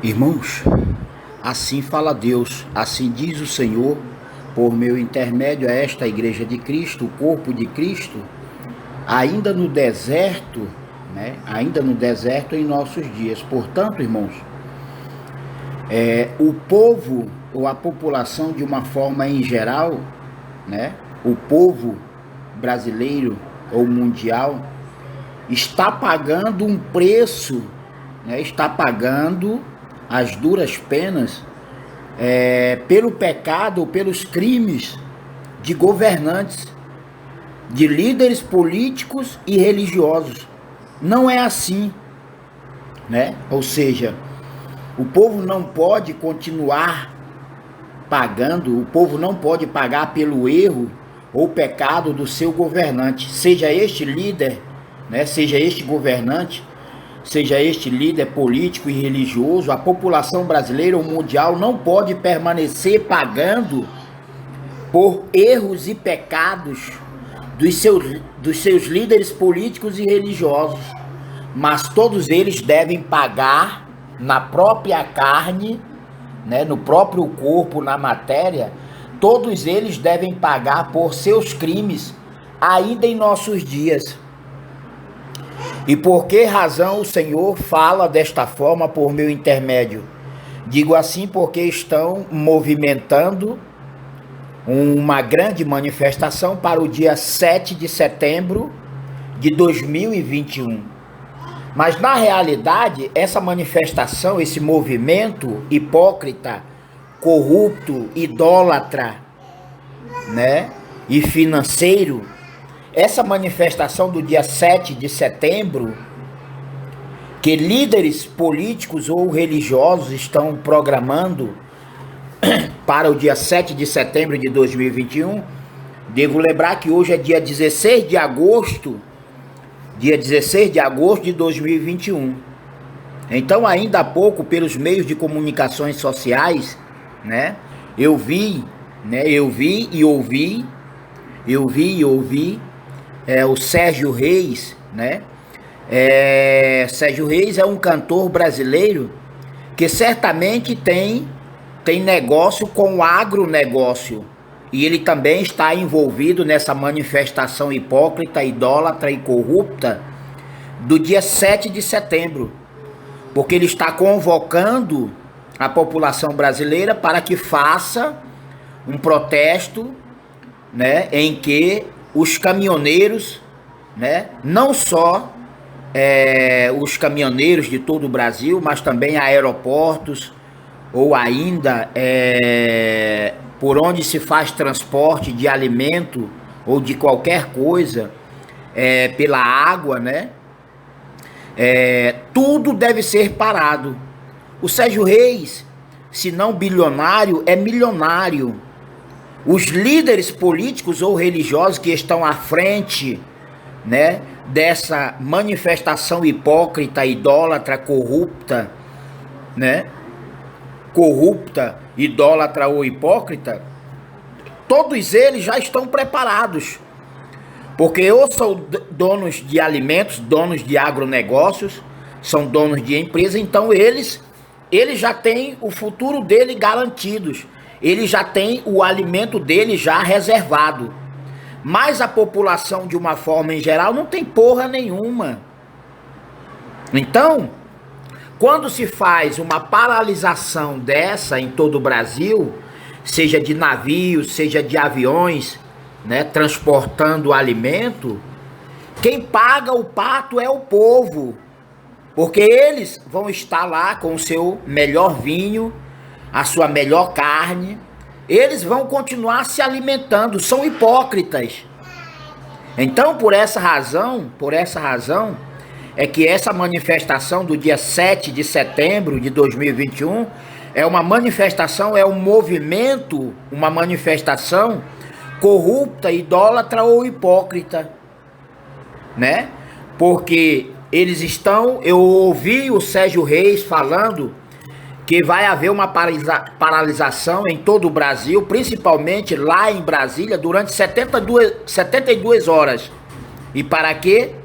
Irmãos, assim fala Deus, assim diz o Senhor, por meu intermédio a esta igreja de Cristo, o corpo de Cristo, ainda no deserto, né? Ainda no deserto em nossos dias. Portanto, irmãos, o povo ou a população de uma forma em geral, né? O povo brasileiro ou mundial está pagando um preço, né? Está pagando as duras penas pelo pecado ou pelos crimes de governantes, de líderes políticos e religiosos. Não é assim, né? Ou seja, o povo não pode continuar pagando, o povo não pode pagar pelo erro ou pecado do seu governante, seja este líder, né? Seja este governante, seja este líder político e religioso. A população brasileira ou mundial não pode permanecer pagando por erros e pecados dos seus líderes políticos e religiosos, mas todos eles devem pagar na própria carne, né, no próprio corpo, na matéria. Todos eles devem pagar por seus crimes ainda em nossos dias. E por que razão o Senhor fala desta forma por meu intermédio? Digo assim porque estão movimentando uma grande manifestação para o dia 7 de setembro de 2021. Mas na realidade, essa manifestação, esse movimento hipócrita, corrupto, idólatra, né, e financeiro, essa manifestação do dia 7 de setembro, que líderes políticos ou religiosos estão programando para o dia 7 de setembro de 2021, devo lembrar que hoje é dia 16 de agosto de 2021. Então, ainda há pouco, pelos meios de comunicações sociais, né, eu vi e ouvi o Sérgio Reis, né? Sérgio Reis é um cantor brasileiro que certamente tem negócio com o agronegócio, e ele também está envolvido nessa manifestação hipócrita, idólatra e corrupta do dia 7 de setembro, porque ele está convocando a população brasileira para que faça um protesto, né, em que os caminhoneiros, né, não só os caminhoneiros de todo o Brasil, mas também aeroportos, ou ainda por onde se faz transporte de alimento ou de qualquer coisa, pela água, né? Tudo deve ser parado. O Sérgio Reis, se não bilionário, é milionário. Os líderes políticos ou religiosos que estão à frente, né, dessa manifestação hipócrita, idólatra, corrupta, né? Corrupta, idólatra ou hipócrita, todos eles já estão preparados, porque ou são donos de alimentos, donos de agronegócios, são donos de empresa, então eles já têm o futuro dele garantidos, ele já tem o alimento dele já reservado. Mas a população, de uma forma em geral, não tem porra nenhuma. Então, quando se faz uma paralisação dessa em todo o Brasil, seja de navios, seja de aviões, né, transportando alimento, quem paga o pato é o povo, porque eles vão estar lá com o seu melhor vinho, a sua melhor carne, eles vão continuar se alimentando, são hipócritas. Então, por essa razão, é que essa manifestação do dia 7 de setembro de 2021 é uma manifestação, é um movimento, uma manifestação corrupta, idólatra ou hipócrita, né? Porque eles estão, eu ouvi o Sérgio Reis falando que vai haver uma paralisação em todo o Brasil, principalmente lá em Brasília, durante 72 horas. E para quê?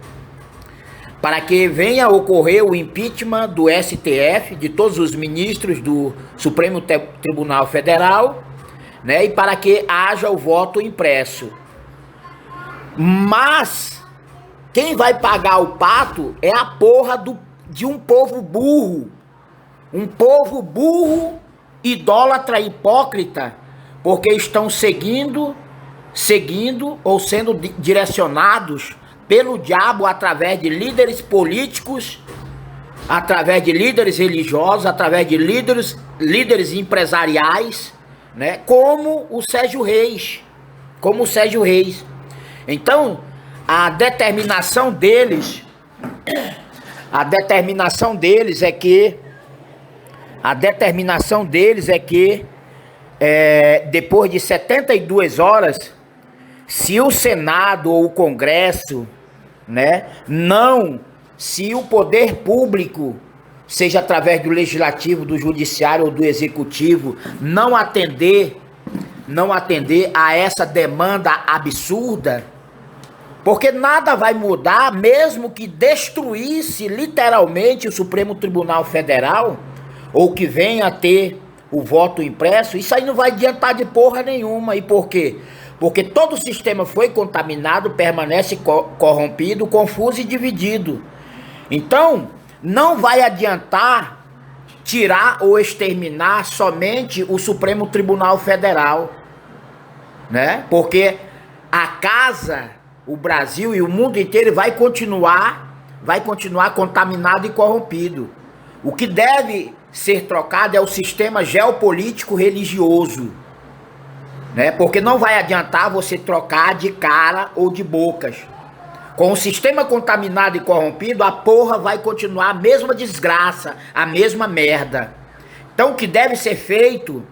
para que venha ocorrer o impeachment do STF, de todos os ministros do Supremo Tribunal Federal, né, e para que haja o voto impresso. Mas quem vai pagar o pato é a porra de um povo burro. Um povo burro, idólatra, hipócrita, porque estão seguindo ou sendo direcionados pelo diabo através de líderes políticos, através de líderes religiosos, através de líderes empresariais, né? Como o Sérgio Reis. Então, a determinação deles é que depois de 72 horas, se o Senado ou o Congresso, né, se o poder público, seja através do Legislativo, do Judiciário ou do Executivo, não atender a essa demanda absurda, porque nada vai mudar, mesmo que destruísse literalmente o Supremo Tribunal Federal, ou que venha a ter o voto impresso, isso aí não vai adiantar de porra nenhuma. E por quê? Porque todo o sistema foi contaminado, permanece corrompido, confuso e dividido. Então, não vai adiantar tirar ou exterminar somente o Supremo Tribunal Federal, né? Porque a casa, o Brasil e o mundo inteiro vai continuar contaminado e corrompido. O que deve ser trocado é o sistema geopolítico religioso, né? Porque não vai adiantar você trocar de cara ou de bocas. Com o sistema contaminado e corrompido, a porra vai continuar a mesma desgraça, a mesma merda. Então o que deve ser feito,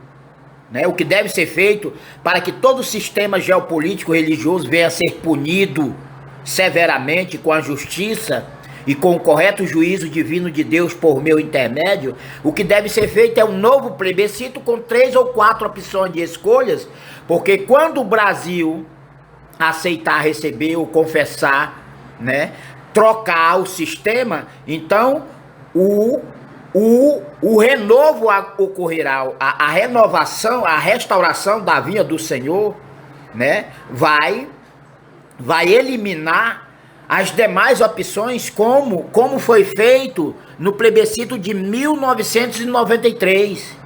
né? O que deve ser feito para que todo o sistema geopolítico religioso venha a ser punido severamente com a justiça e com o correto juízo divino de Deus por meu intermédio, o que deve ser feito é um novo plebiscito com 3 ou 4 opções de escolhas, porque quando o Brasil aceitar receber ou confessar, né, trocar o sistema, então o renovo ocorrerá, a renovação, a restauração da vinha do Senhor, né, vai eliminar as demais opções, como foi feito no plebiscito de 1993.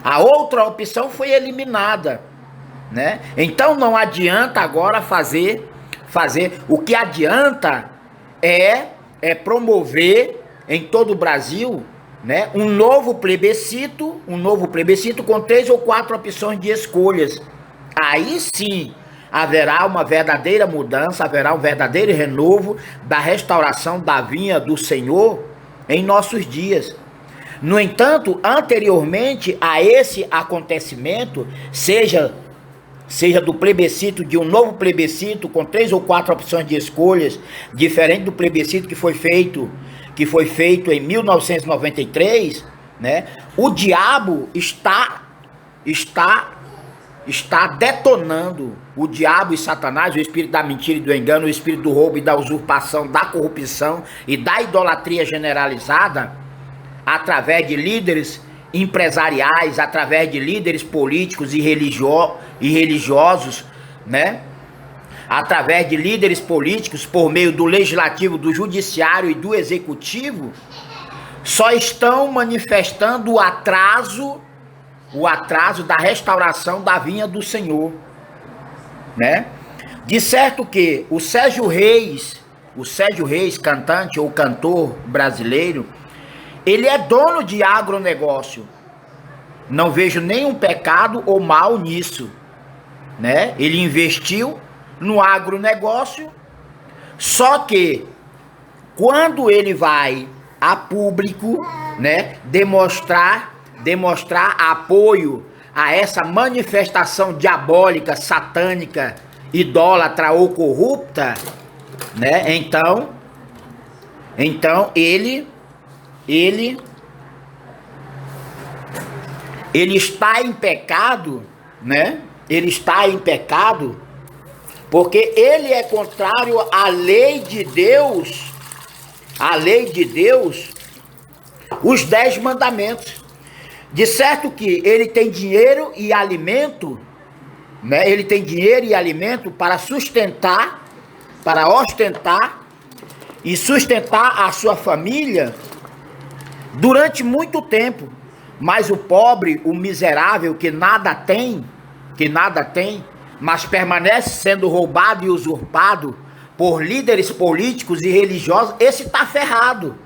A outra opção foi eliminada, né? Então não adianta agora fazer o que adianta é promover em todo o Brasil, né, um novo plebiscito com 3 ou 4 opções de escolhas. Aí sim haverá uma verdadeira mudança, haverá um verdadeiro renovo da restauração da vinha do Senhor em nossos dias. No entanto, anteriormente a esse acontecimento, seja do plebiscito, de um novo plebiscito com 3 ou 4 opções de escolhas, diferente do plebiscito que foi feito em 1993, né? O diabo está detonando, o diabo e Satanás, o espírito da mentira e do engano, o espírito do roubo e da usurpação, da corrupção e da idolatria generalizada, através de líderes empresariais, através de líderes políticos e religiosos, né? Através de líderes políticos, por meio do legislativo, do judiciário e do executivo, só estão manifestando o atraso da restauração da vinha do Senhor, né? De certo que o Sérgio Reis, cantante ou cantor brasileiro, ele é dono de agronegócio. Não vejo nenhum pecado ou mal nisso, né? Ele investiu no agronegócio, só que quando ele vai a público, né, demonstrar apoio a essa manifestação diabólica, satânica, idólatra ou corrupta, né? Então ele está em pecado, né? Ele está em pecado porque ele é contrário à lei de Deus a lei de Deus, os 10 mandamentos. De certo que ele tem dinheiro e alimento, né? Ele tem dinheiro e alimento para sustentar, para ostentar e sustentar a sua família durante muito tempo. Mas o pobre, o miserável que nada tem, mas permanece sendo roubado e usurpado por líderes políticos e religiosos, esse está ferrado.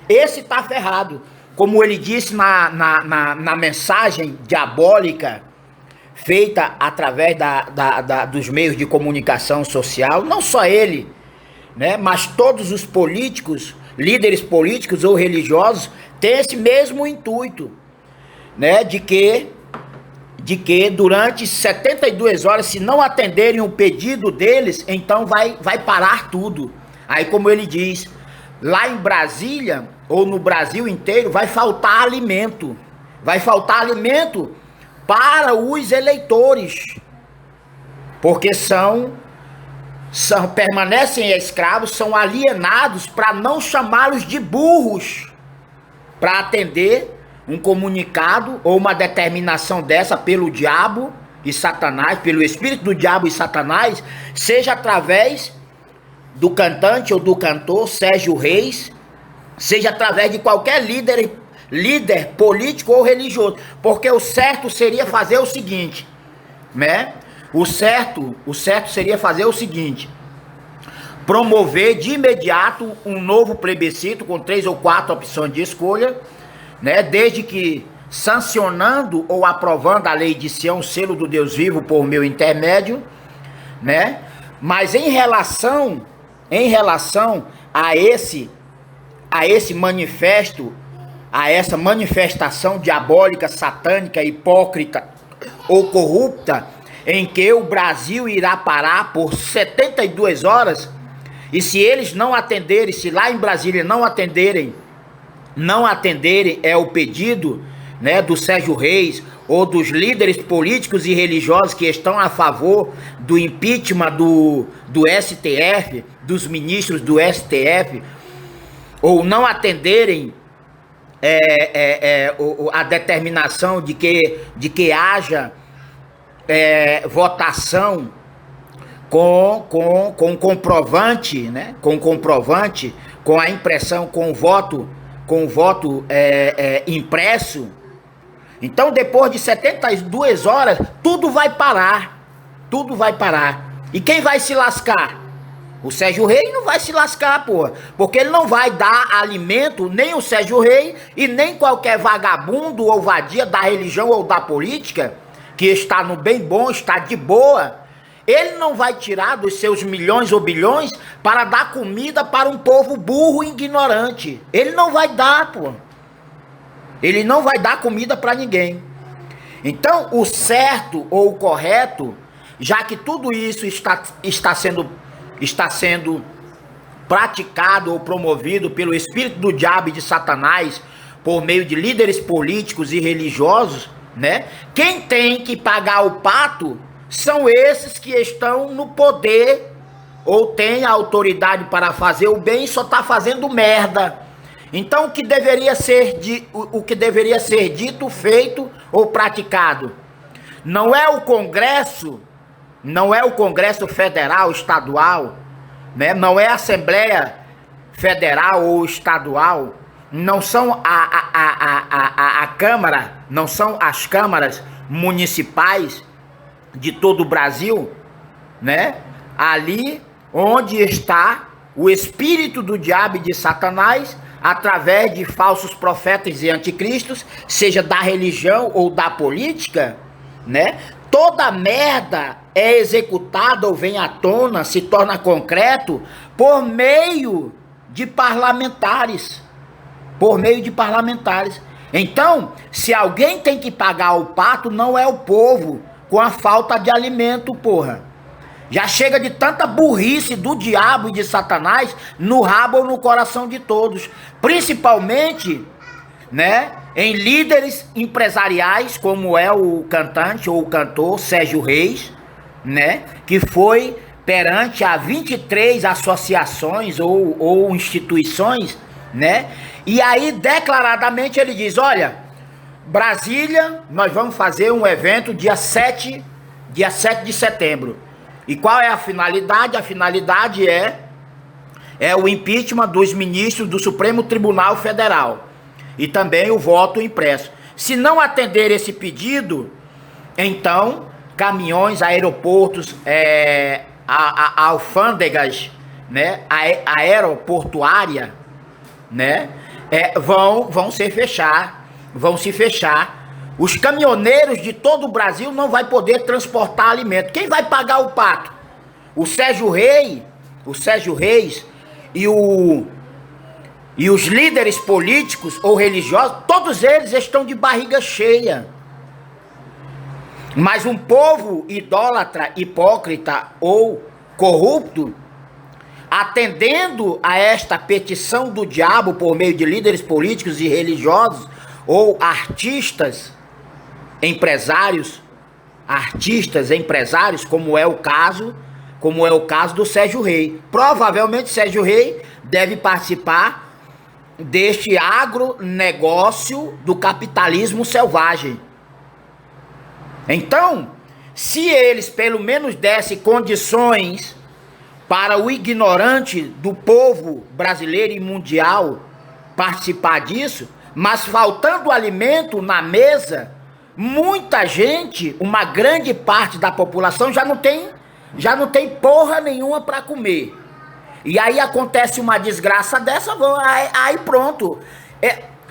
Esse está ferrado. Como ele disse na mensagem diabólica feita através dos meios de comunicação social, não só ele, né, mas todos os políticos, líderes políticos ou religiosos, têm esse mesmo intuito, né, de que durante 72 horas, se não atenderem o pedido deles, então vai parar tudo. Aí, como ele diz, lá em Brasília, ou no Brasil inteiro, vai faltar alimento. Vai faltar alimento para os eleitores. Porque permanecem escravos, são alienados para não chamá-los de burros. Para atender um comunicado ou uma determinação dessa pelo diabo e Satanás, pelo espírito do diabo e Satanás, seja através do cantante ou do cantor Sérgio Reis, seja através de qualquer líder político ou religioso, porque o certo seria fazer o seguinte, né? O certo seria fazer o seguinte: promover de imediato um novo plebiscito com 3 ou 4 opções de escolha, né? Desde que sancionando ou aprovando a lei de Sião, o selo do Deus vivo por meu intermédio, né? Mas em relação a esse manifesto, a essa manifestação diabólica, satânica, hipócrita ou corrupta, em que o Brasil irá parar por 72 horas, e se eles não atenderem, se lá em Brasília não atenderem é o pedido, né, do Sérgio Reis ou dos líderes políticos e religiosos que estão a favor do impeachment do STF, dos ministros do STF, ou não atenderem a determinação de que haja votação com comprovante, né? Com comprovante, com a impressão, com o voto impresso. Então, depois de 72 horas, tudo vai parar. Tudo vai parar. E quem vai se lascar? O Sérgio Reis não vai se lascar, porra. Porque ele não vai dar alimento, nem o Sérgio Reis e nem qualquer vagabundo ou vadia da religião ou da política, que está no bem bom, está de boa. Ele não vai tirar dos seus milhões ou bilhões para dar comida para um povo burro e ignorante. Ele não vai dar, pô. Ele não vai dar comida para ninguém. Então, o certo ou o correto, já que tudo isso está sendo praticado ou promovido pelo espírito do diabo e de Satanás, por meio de líderes políticos e religiosos, né? Quem tem que pagar o pato são esses que estão no poder ou têm a autoridade para fazer o bem e só está fazendo merda. Então o que deveria ser dito, feito ou praticado não é o Congresso Federal, estadual, né? Não é a Assembleia Federal ou estadual, não são a Câmara, não são as câmaras municipais de todo o Brasil, né? Ali onde está o espírito do diabo e de Satanás, através de falsos profetas e anticristos, seja da religião ou da política, né? Toda merda é executada ou vem à tona, se torna concreto por meio de parlamentares. Por meio de parlamentares. Então, se alguém tem que pagar o pato, não é o povo, com a falta de alimento, porra. Já chega de tanta burrice do diabo e de Satanás no rabo ou no coração de todos. Principalmente, né, em líderes empresariais, como é o cantante ou o cantor Sérgio Reis, né, que foi perante a 23 associações ou instituições, né? E aí, declaradamente, ele diz, olha, Brasília, nós vamos fazer um evento dia 7 de setembro. E qual é a finalidade? A finalidade é o impeachment dos ministros do Supremo Tribunal Federal. E também o voto impresso. Se não atender esse pedido, então, caminhões, aeroportos, alfândegas, né, aeroportuária, né, vão se fechar. Os caminhoneiros de todo o Brasil não vai poder transportar alimento. Quem vai pagar o pato? O Sérgio Reis e os líderes políticos ou religiosos, todos eles estão de barriga cheia. Mas um povo idólatra, hipócrita ou corrupto, atendendo a esta petição do diabo por meio de líderes políticos e religiosos ou artistas, empresários, como é o caso do Sérgio Reis. Provavelmente Sérgio Reis deve participar deste agronegócio do capitalismo selvagem. Então, se eles pelo menos dessem condições para o ignorante do povo brasileiro e mundial participar disso, mas faltando alimento na mesa, muita gente, uma grande parte da população já não tem porra nenhuma para comer. E aí acontece uma desgraça dessa, aí pronto.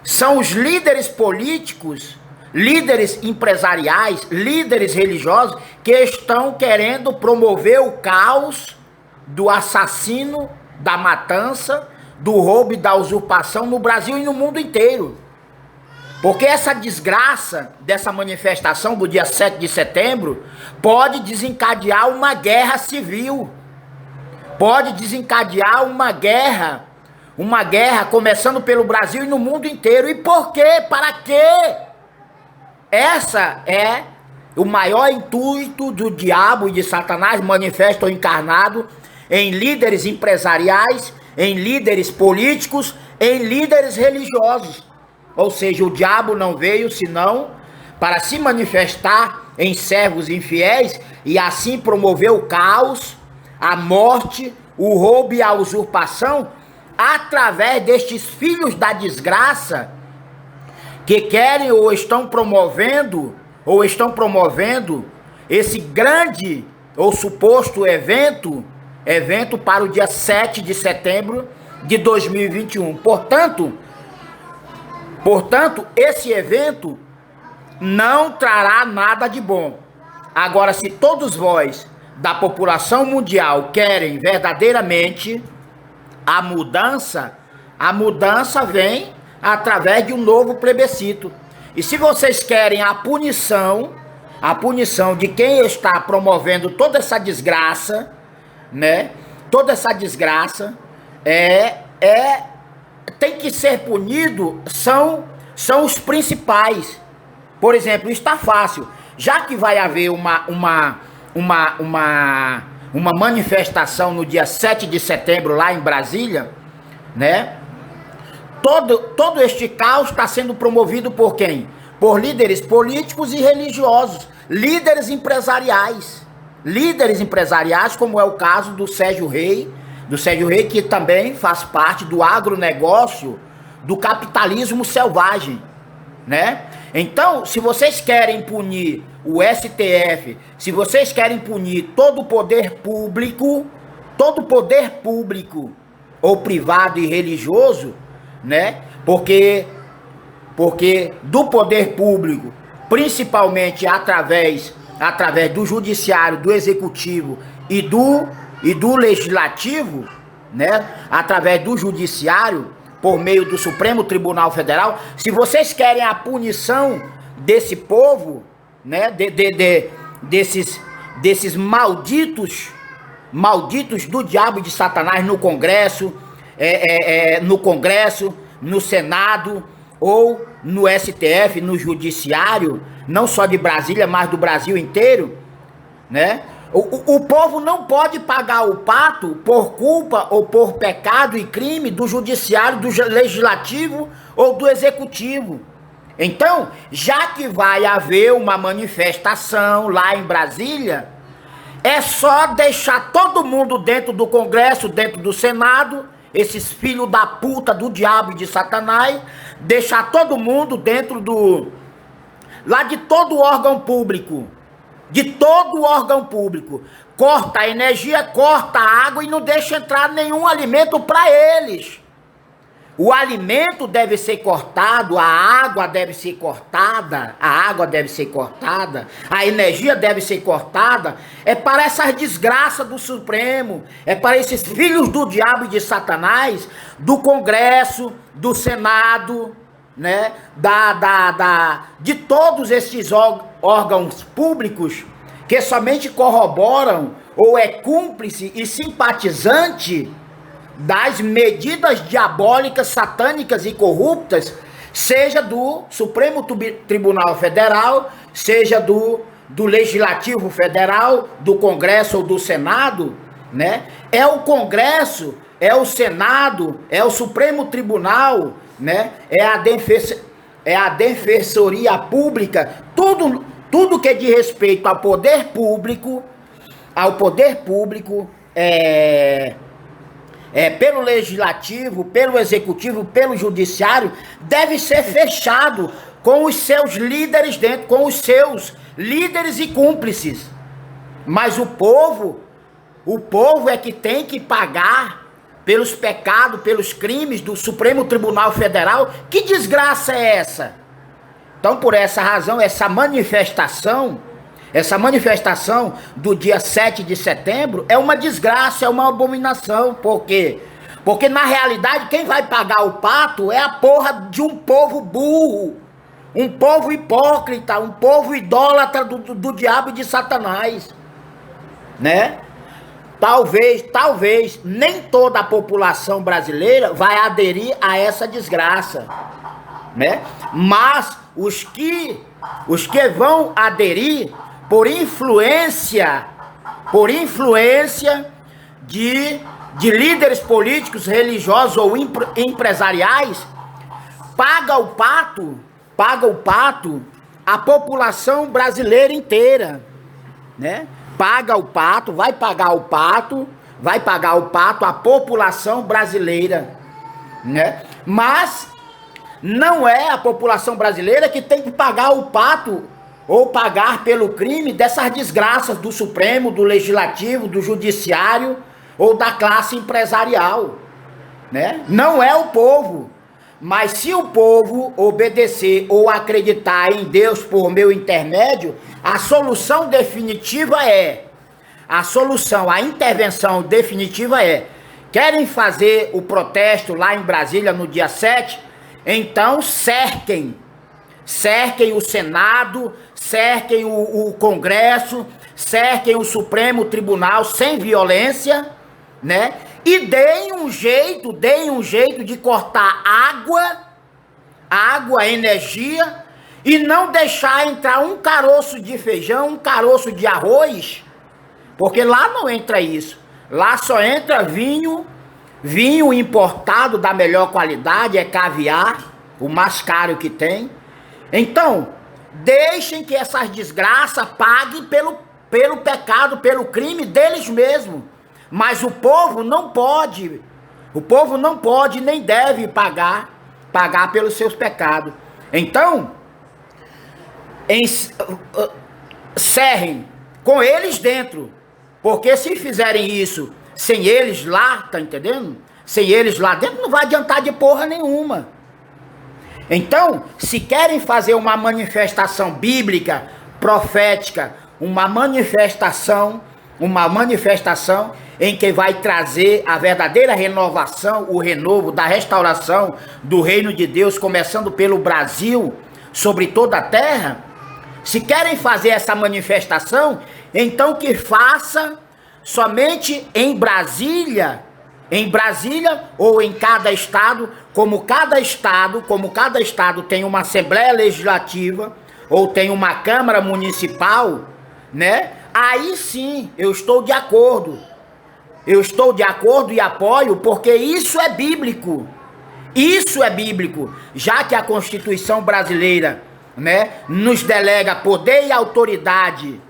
São os líderes políticos, líderes empresariais, líderes religiosos que estão querendo promover o caos do assassino, da matança, do roubo e da usurpação no Brasil e no mundo inteiro. Porque essa desgraça dessa manifestação do dia 7 de setembro pode desencadear uma guerra civil. Pode desencadear uma guerra começando pelo Brasil e no mundo inteiro. E por quê? Para quê? Essa é o maior intuito do diabo e de Satanás, manifesto ou encarnado em líderes empresariais, em líderes políticos, em líderes religiosos. Ou seja, o diabo não veio senão para se manifestar em servos infiéis e assim promover o caos, a morte, o roubo e a usurpação através destes filhos da desgraça que querem ou estão promovendo esse grande ou suposto evento para o dia 7 de setembro de 2021. Portanto, esse evento não trará nada de bom. Agora, se todos vós da população mundial querem verdadeiramente a mudança vem através de um novo plebiscito. E se vocês querem a punição de quem está promovendo toda essa desgraça, né? Toda essa desgraça tem que ser punido, são os principais. Por exemplo, está fácil. Já que vai haver uma manifestação no dia 7 de setembro lá em Brasília, né? Todo este caos está sendo promovido por quem? Por líderes políticos e religiosos, líderes empresariais, como é o caso do Sérgio Reis, que também faz parte do agronegócio do capitalismo selvagem, né? Então, se vocês querem punir o STF, se vocês querem punir todo o poder público ou privado e religioso, né? Porque do poder público, principalmente através do judiciário, do executivo e do legislativo, né? Através do judiciário, por meio do Supremo Tribunal Federal, se vocês querem a punição desse povo, né? Desses malditos do diabo e de Satanás no Congresso, no Senado ou no STF, no Judiciário, não só de Brasília, mas do Brasil inteiro, né? O povo não pode pagar o pato por culpa ou por pecado e crime do judiciário, do legislativo ou do executivo. Então, já que vai haver uma manifestação lá em Brasília, é só deixar todo mundo dentro do Congresso, dentro do Senado, esses filhos da puta, do diabo e de Satanás, deixar todo mundo dentro lá de todo órgão público. De todo órgão público. Corta a energia, corta a água e não deixa entrar nenhum alimento para eles. O alimento deve ser cortado, a água deve ser cortada, a energia deve ser cortada. É para essas desgraças do Supremo, é para esses filhos do diabo e de Satanás, do Congresso, do Senado, né, de todos esses órgãos públicos que somente corroboram ou é cúmplice e simpatizante das medidas diabólicas, satânicas e corruptas, seja do Supremo Tribunal Federal, seja do Legislativo Federal, do Congresso ou do Senado, né? É o Congresso, é o Senado, é o Supremo Tribunal, né? É a Defensoria Pública, tudo que diz respeito ao poder público, pelo legislativo, pelo executivo, pelo judiciário, deve ser fechado com os seus líderes dentro, com os seus líderes e cúmplices. Mas o povo é que tem que pagar pelos pecados, pelos crimes do Supremo Tribunal Federal. Que desgraça é essa? Então, por essa razão, essa manifestação do dia 7 de setembro é uma desgraça, é uma abominação. Por quê? Porque, na realidade, quem vai pagar o pato é a porra de um povo burro, um povo hipócrita, um povo idólatra do diabo e de Satanás, né? Talvez nem toda a população brasileira vai aderir a essa desgraça, né? Mas os que vão aderir por influência de líderes políticos, religiosos ou empresariais, paga o pato a população brasileira inteira, né? Vai pagar o pato a população brasileira, né? Mas não é a população brasileira que tem que pagar o pato ou pagar pelo crime dessas desgraças do Supremo, do Legislativo, do Judiciário ou da classe empresarial, né? Não é o povo. Mas se o povo obedecer ou acreditar em Deus por meu intermédio, a solução definitiva a intervenção definitiva querem fazer o protesto lá em Brasília no dia 7? Então cerquem o Senado, cerquem o Congresso, cerquem o Supremo Tribunal sem violência, né? E deem um jeito de cortar água, energia, e não deixar entrar um caroço de feijão, um caroço de arroz, porque lá não entra isso. Lá só entra vinho importado da melhor qualidade, é caviar, o mais caro que tem. Então, deixem que essas desgraças paguem pelo pecado, pelo crime deles mesmos. Mas o povo não pode nem deve pagar pelos seus pecados. Então, cerrem com eles dentro, porque se fizerem isso sem eles lá, tá entendendo? Sem eles lá dentro não vai adiantar de porra nenhuma. Então, se querem fazer uma manifestação bíblica, profética, uma manifestação em que vai trazer a verdadeira renovação, o renovo da restauração do reino de Deus, começando pelo Brasil, sobre toda a terra. Se querem fazer essa manifestação, então que faça somente em Brasília ou em cada estado, como cada estado tem uma Assembleia Legislativa ou tem uma Câmara Municipal, né? aí sim eu estou de acordo. Eu estou de acordo e apoio, porque isso é bíblico. Isso é bíblico, já que a Constituição brasileira, né, nos delega poder e autoridade,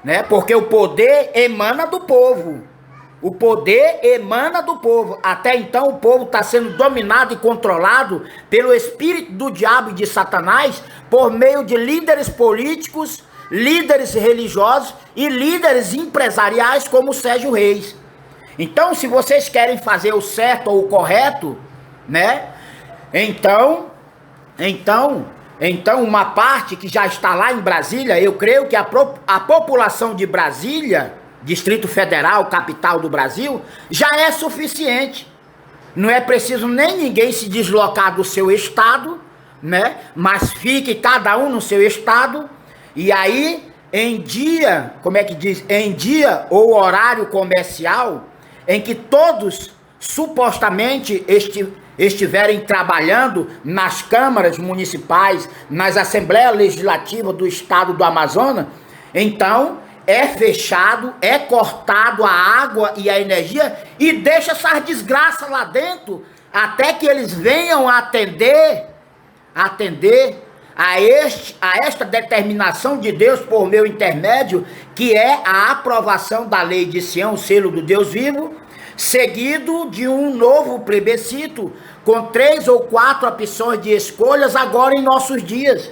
né, porque o poder emana do povo. O poder emana do povo. Até então o povo está sendo dominado e controlado pelo espírito do diabo e de Satanás por meio de líderes políticos, líderes religiosos e líderes empresariais como o Sérgio Reis. Então, se vocês querem fazer o certo ou o correto, né? Então, uma parte que já está lá em Brasília, eu creio que a população de Brasília, Distrito Federal, capital do Brasil, já é suficiente. Não é preciso nem ninguém se deslocar do seu estado, né? Mas fique cada um no seu estado, e aí, em dia, como é que diz? Em dia ou horário comercial, em que todos supostamente estiverem trabalhando nas câmaras municipais, nas assembleias legislativas do estado do Amazonas, então é fechado, é cortado a água e a energia e deixa essas desgraças lá dentro até que eles venham atender a esta determinação de Deus por meu intermédio, que é a aprovação da lei de Sião, o selo do Deus vivo, seguido de um novo plebiscito com 3 ou 4 opções de escolhas agora em nossos dias.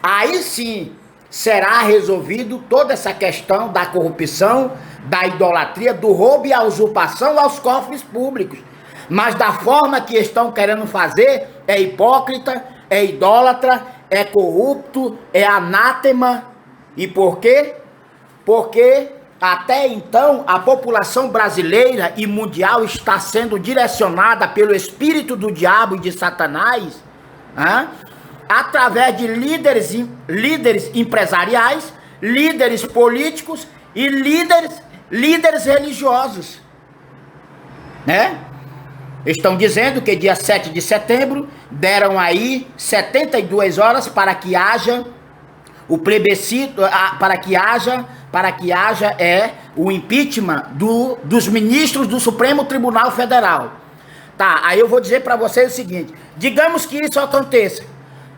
Aí sim será resolvido toda essa questão da corrupção, da idolatria, do roubo e a usurpação aos cofres públicos. Mas da forma que estão querendo fazer, é hipócrita, é idólatra, é corrupto, é anátema. E por quê? Porque até então a população brasileira e mundial está sendo direcionada pelo espírito do diabo e de Satanás, através de líderes empresariais, líderes políticos e líderes religiosos, né? Estão dizendo que dia 7 de setembro deram aí 72 horas para que haja o plebiscito, para que haja o impeachment dos ministros do Supremo Tribunal Federal. Tá, aí eu vou dizer para vocês o seguinte: digamos que isso aconteça,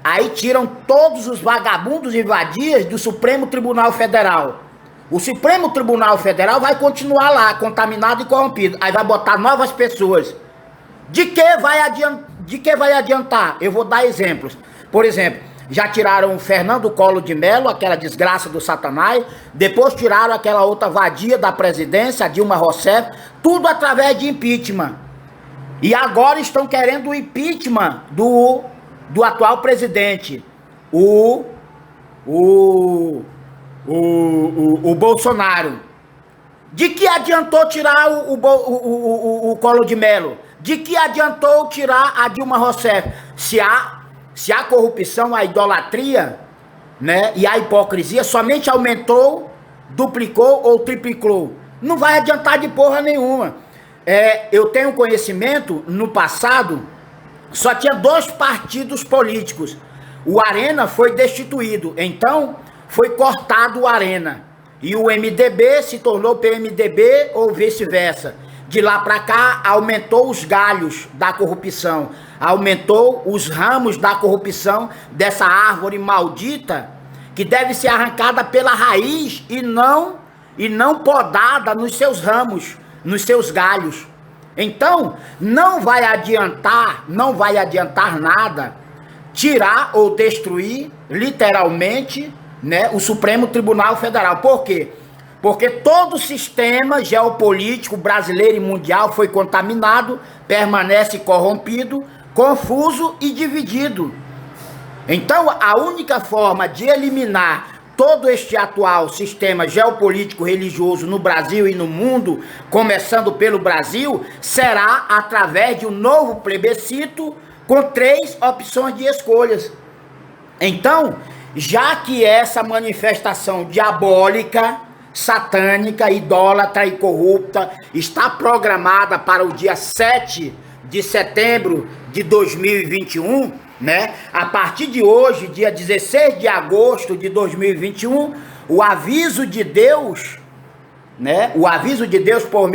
aí tiram todos os vagabundos e vadias do Supremo Tribunal Federal. O Supremo Tribunal Federal vai continuar lá, contaminado e corrompido. Aí vai botar novas pessoas. De que vai adiantar? Eu vou dar exemplos. Por exemplo, já tiraram o Fernando Collor de Mello, aquela desgraça do Satanás. Depois tiraram aquela outra vadia da presidência, a Dilma Rousseff. Tudo através de impeachment. E agora estão querendo o impeachment do atual presidente, o Bolsonaro. De que adiantou tirar o Collor de Mello? De que adiantou tirar a Dilma Rousseff? Se a corrupção, a idolatria, né, e a hipocrisia somente aumentou, duplicou ou triplicou, não vai adiantar de porra nenhuma. Eu tenho conhecimento, no passado, só tinha 2 partidos políticos. O Arena foi destituído, então foi cortado o Arena. E o MDB se tornou PMDB ou vice-versa. De lá para cá, aumentou os galhos da corrupção, aumentou os ramos da corrupção dessa árvore maldita, que deve ser arrancada pela raiz e não podada nos seus ramos, nos seus galhos. Então, não vai adiantar nada tirar ou destruir, literalmente, né, o Supremo Tribunal Federal. Por quê? Porque todo o sistema geopolítico brasileiro e mundial foi contaminado, permanece corrompido, confuso e dividido. Então, a única forma de eliminar todo este atual sistema geopolítico religioso no Brasil e no mundo, começando pelo Brasil, será através de um novo plebiscito com 3 opções de escolhas. Então, já que essa manifestação diabólica, satânica, idólatra e corrupta está programada para o dia 7 de setembro de 2021, né? A partir de hoje, dia 16 de agosto de 2021, o aviso de Deus, né? O aviso de Deus por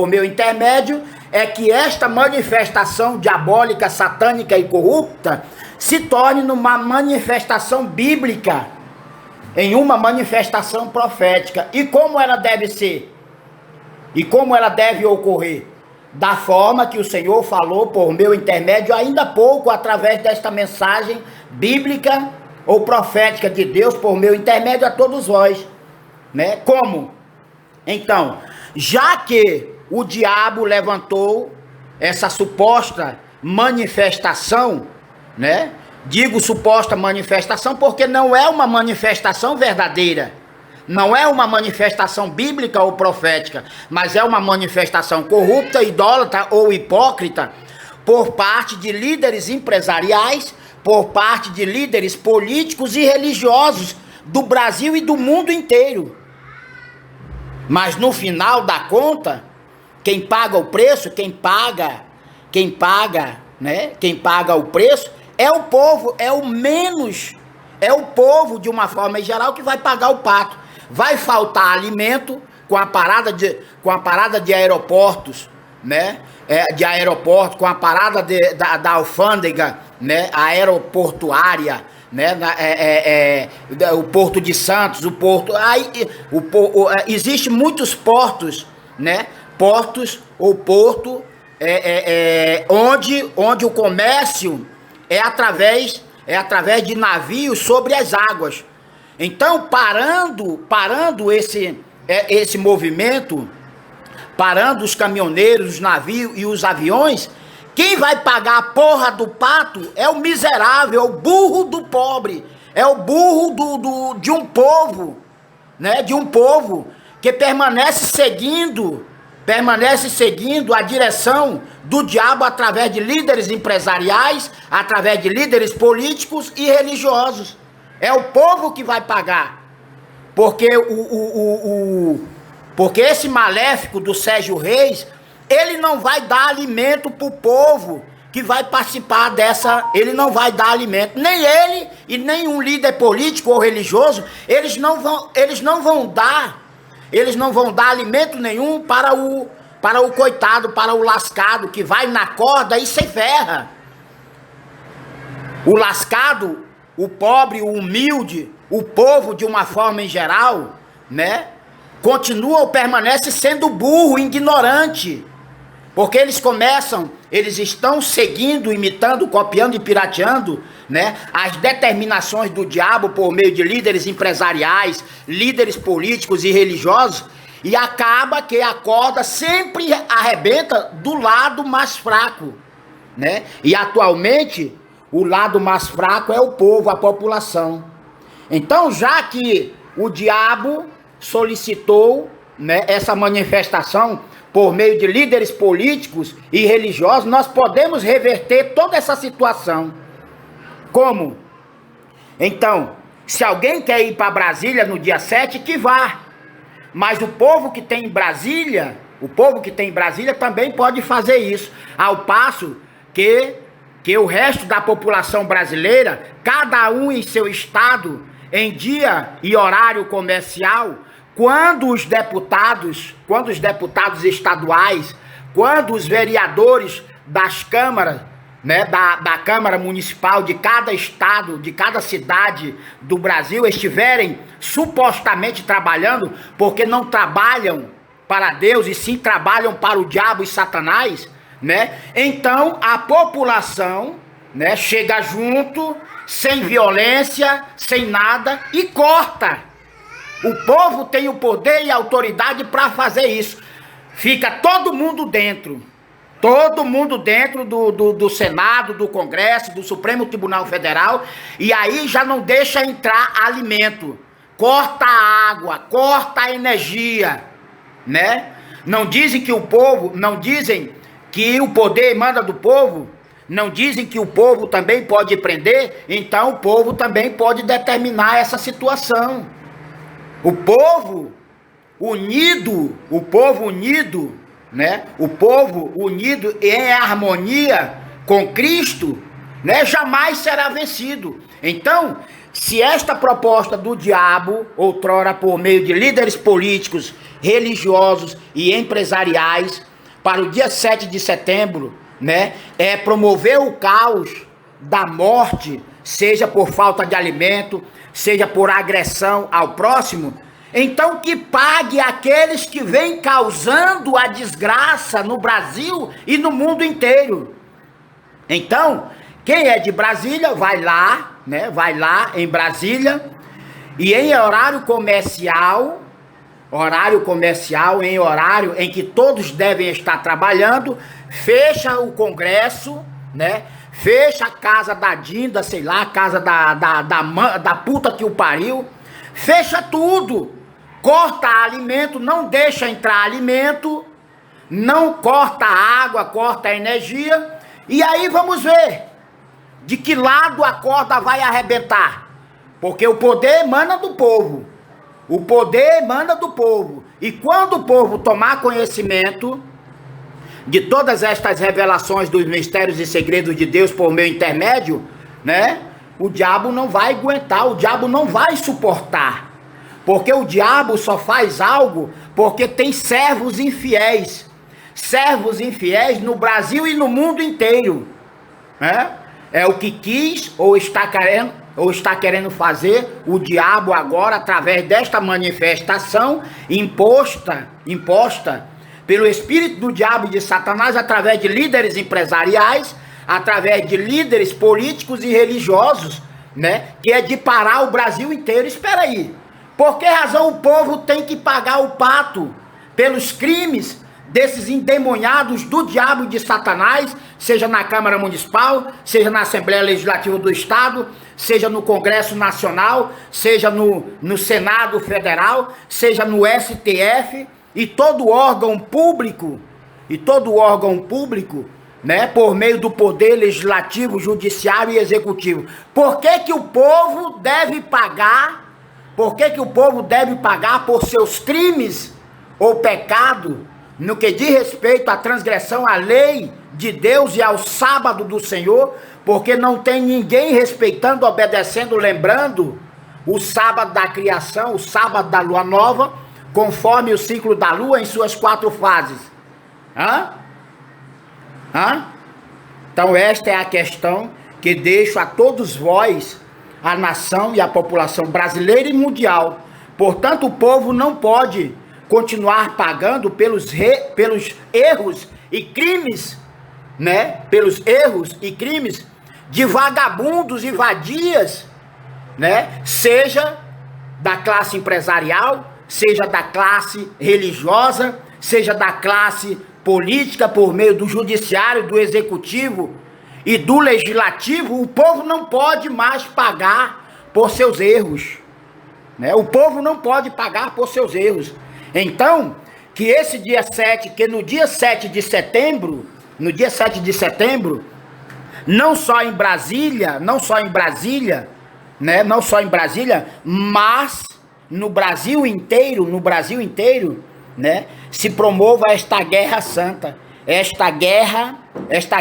meu intermédio é que esta manifestação diabólica, satânica e corrupta se torne numa manifestação bíblica, em uma manifestação profética. E como ela deve ser? E como ela deve ocorrer? Da forma que o Senhor falou por meu intermédio ainda há pouco, através desta mensagem bíblica ou profética de Deus por meu intermédio a todos vós, né? Como? Então, já que o diabo levantou essa suposta manifestação, né? Digo suposta manifestação porque não é uma manifestação verdadeira, não é uma manifestação bíblica ou profética, mas é uma manifestação corrupta, idólatra ou hipócrita por parte de líderes empresariais, por parte de líderes políticos e religiosos do Brasil e do mundo inteiro. Mas no final da conta, quem paga o preço, quem paga o preço é o povo, é o povo de uma forma em geral que vai pagar o pato. Vai faltar alimento com a parada de aeroportos, né? Com a parada da alfândega, né? Aeroportuária, né? O Porto de Santos, existe muitos portos, né? Portos ou porto onde o comércio é através de navios sobre as águas. Então, parando esse movimento, parando os caminhoneiros, os navios e os aviões, quem vai pagar a porra do pato é o miserável, é o burro do pobre, é o burro de um povo, né? De um povo que permanece seguindo a direção do diabo através de líderes empresariais, através de líderes políticos e religiosos. É o povo que vai pagar, porque porque esse maléfico do Sérgio Reis, ele não vai dar alimento para o povo que vai participar dessa, ele não vai dar alimento, nem ele e nenhum líder político ou religioso, eles não vão dar alimento nenhum para o coitado, para o lascado que vai na corda e se ferra. O lascado, o pobre, o humilde, o povo de uma forma em geral, né? Continua ou permanece sendo burro, ignorante. Porque eles estão seguindo, imitando, copiando e pirateando, né? As determinações do diabo por meio de líderes empresariais, líderes políticos e religiosos, e acaba que a corda sempre arrebenta do lado mais fraco, né? E atualmente o lado mais fraco é o povo, a população. Então, já que o diabo solicitou, né, essa manifestação por meio de líderes políticos e religiosos, nós podemos reverter toda essa situação. Como? Então, se alguém quer ir para Brasília no dia 7, que vá. Mas o povo que tem em Brasília, também pode fazer isso. Ao passo que o resto da população brasileira, cada um em seu estado, em dia e horário comercial, quando os deputados estaduais, quando os vereadores das câmaras, né, da Câmara Municipal de cada estado, de cada cidade do Brasil estiverem supostamente trabalhando, porque não trabalham para Deus e sim trabalham para o diabo e Satanás, né? Então a população, né, chega junto, sem violência, sem nada, e corta. O povo tem o poder e a autoridade para fazer isso. Fica todo mundo dentro do Senado, do Congresso, do Supremo Tribunal Federal, e aí já não deixa entrar alimento, corta a água, corta a energia, né? Não dizem que o poder emana do povo, não dizem que o povo também pode prender, então o povo também pode determinar essa situação. O povo unido, né? O povo unido em harmonia com Cristo, né, jamais será vencido. Então, se esta proposta do diabo, outrora por meio de líderes políticos, religiosos e empresariais, para o dia 7 de setembro, né, é promover o caos da morte, seja por falta de alimento, seja por agressão ao próximo, então que pague aqueles que vêm causando a desgraça no Brasil e no mundo inteiro. Então, quem é de Brasília, vai lá, né? Vai lá em Brasília e em horário comercial, em horário em que todos devem estar trabalhando, fecha o Congresso, né? Fecha a casa da Dinda, sei lá, a casa da puta que o pariu, fecha tudo, corta alimento, não deixa entrar alimento, não corta água, corta energia, e aí vamos ver de que lado a corda vai arrebentar, porque o poder emana do povo, o poder emana do povo, e quando o povo tomar conhecimento de todas estas revelações dos mistérios e segredos de Deus por meu intermédio, né, o diabo não vai aguentar, o diabo não vai suportar, porque o diabo só faz algo porque tem servos infiéis no Brasil e no mundo inteiro, né? É o que quis ou está querendo fazer o diabo agora através desta manifestação imposta pelo espírito do diabo e de Satanás, através de líderes empresariais, através de líderes políticos e religiosos, né? Que é de parar o Brasil inteiro. Espera aí, por que razão o povo tem que pagar o pato pelos crimes desses endemoniados do diabo e de Satanás, seja na Câmara Municipal, seja na Assembleia Legislativa do Estado, seja no Congresso Nacional, seja no Senado Federal, seja no STF, e todo órgão público, né, por meio do poder legislativo, judiciário e executivo. Por que que o povo deve pagar? Por que que o povo deve pagar por seus crimes ou pecado no que diz respeito à transgressão à lei de Deus e ao sábado do Senhor? Porque não tem ninguém respeitando, obedecendo, lembrando o sábado da criação, o sábado da lua nova, conforme o ciclo da lua em suas 4 fases. Então esta é a questão que deixo a todos vós, a nação e a população brasileira e mundial. Portanto, o povo não pode continuar pagando pelos erros e crimes, né? Pelos erros e crimes de vagabundos e vadias, né? Seja da classe empresarial, seja da classe religiosa, seja da classe política por meio do judiciário, do executivo e do legislativo. O povo não pode mais pagar por seus erros, né? O povo não pode pagar por seus erros. Então, que esse dia 7, que no dia 7 de setembro, não só em Brasília, né? Não só em Brasília, mas no Brasil inteiro, né? Se promova esta guerra santa, esta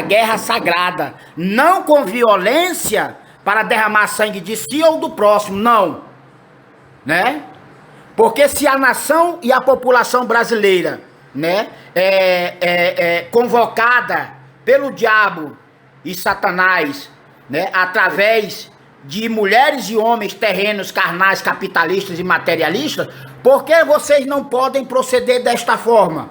guerra sagrada, não com violência para derramar sangue de si ou do próximo, não, né? Porque se a nação e a população brasileira, né, convocada pelo diabo e Satanás, né, através de mulheres e homens terrenos, carnais, capitalistas e materialistas, por que vocês não podem proceder desta forma?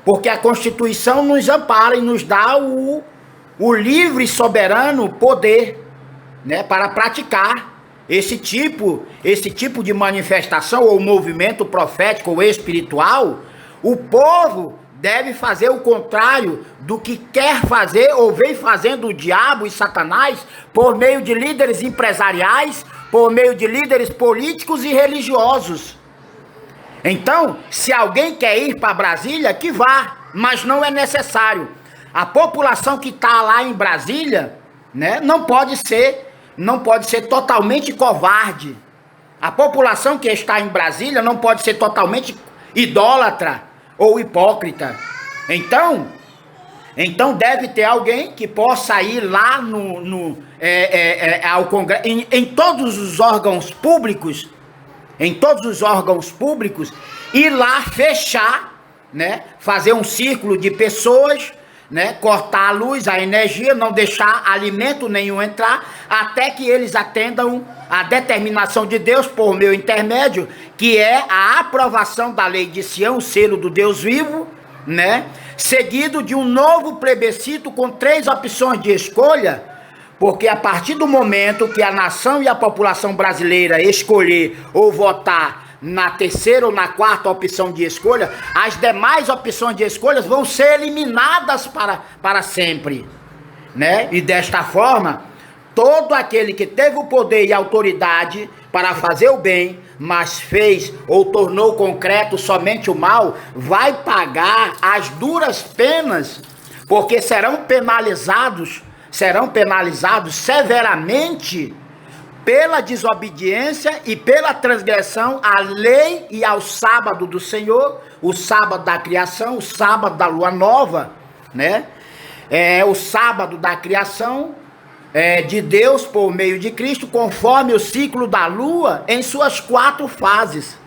Porque a Constituição nos ampara e nos dá o livre e soberano poder, né, para praticar esse tipo de manifestação ou movimento profético ou espiritual. O povo deve fazer o contrário do que quer fazer ou vem fazendo o diabo e Satanás por meio de líderes empresariais, por meio de líderes políticos e religiosos. Então, se alguém quer ir para Brasília, que vá, mas não é necessário. A população que está lá em Brasília, né, não pode ser totalmente covarde. A população que está em Brasília não pode ser totalmente idólatra ou hipócrita. Então, Então deve ter alguém que possa ir lá ao Congresso, em todos os órgãos públicos, ir lá fechar, né? Fazer um círculo de pessoas, né? Cortar a luz, a energia, não deixar alimento nenhum entrar, até que eles atendam a determinação de Deus por meu intermédio, que é a aprovação da lei de Sião, o selo do Deus vivo, né? Seguido de um novo plebiscito com 3 opções de escolha, porque a partir do momento que a nação e a população brasileira escolher ou votar na 3ª ou na 4ª opção de escolha, as demais opções de escolhas vão ser eliminadas para sempre, né? E desta forma, todo aquele que teve o poder e autoridade para fazer o bem, mas fez ou tornou concreto somente o mal, vai pagar as duras penas, porque serão penalizados severamente pela desobediência e pela transgressão à lei e ao sábado do Senhor, o sábado da criação, o sábado da lua nova, né? O sábado da criação de Deus por meio de Cristo, conforme o ciclo da lua em suas 4 fases.